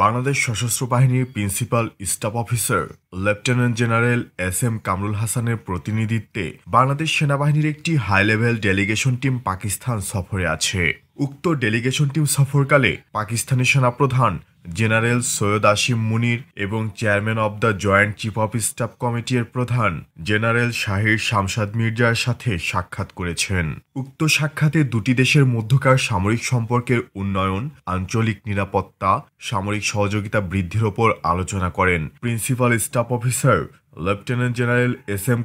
বাংলাদেশ সশস্ত্র বাহিনীর principal staff officer lieutenant general S Kamrul হাসানের প্রতিনিধিত্বে বাংলাদেশ সেনাবাহিনীর একটি high level delegation team Pakistan সফরে আছে। উক্ত ডেলিগেশন টিম সফরকালে পাকিস্তানি সেনাপ্রধান জেনারেল সৈয়দ আসিম মুনির এবং chairman of the joint chief of staff কমিটির প্রধান জেনারেল শাহির শামশাদ মির্জার সাথে সাক্ষাৎ করেছেন। উক্ত সাক্ষাতে দুটি দেশের মধ্যকার সামরিক সম্পর্কের উন্নয়ন, আঞ্চলিক নিরাপত্তা, সামরিক সহযোগিতা বৃদ্ধির ওপর আলোচনা করেন। Principal staff officer lieutenant general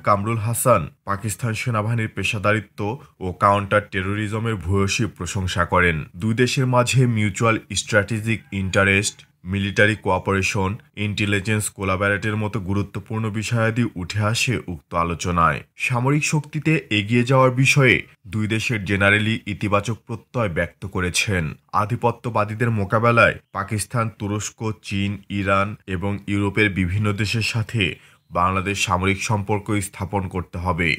Kamrul Hasan Pakistan সেনাবাহিনীর পেশাদারিত্ব ও কাউন্টার টেরোরিজমের ভূয়সী প্রশংসা করেন। দুই দেশের মাঝে mutual strategic interest, military cooperation, intelligence কোলাবরেটের মতো গুরুত্বপূর্ণ বিষয়াদি উঠে আসে উক্ত আলোচনায়। সামরিক শক্তিতে এগিয়ে যাওয়ার বিষয়ে দুই দেশের জেনারেলি ইতিবাচক প্রত্যয় ব্যক্ত করেছেন। আধিপত্যবাদীদের মোকাবেলায় পাকিস্তান, তুরস্ক, চীন, ইরান এবং ইউরোপের বিভিন্ন দেশের সাথে বাংলাদেশ সামরিক সম্পর্ক স্থাপন করতে হবে।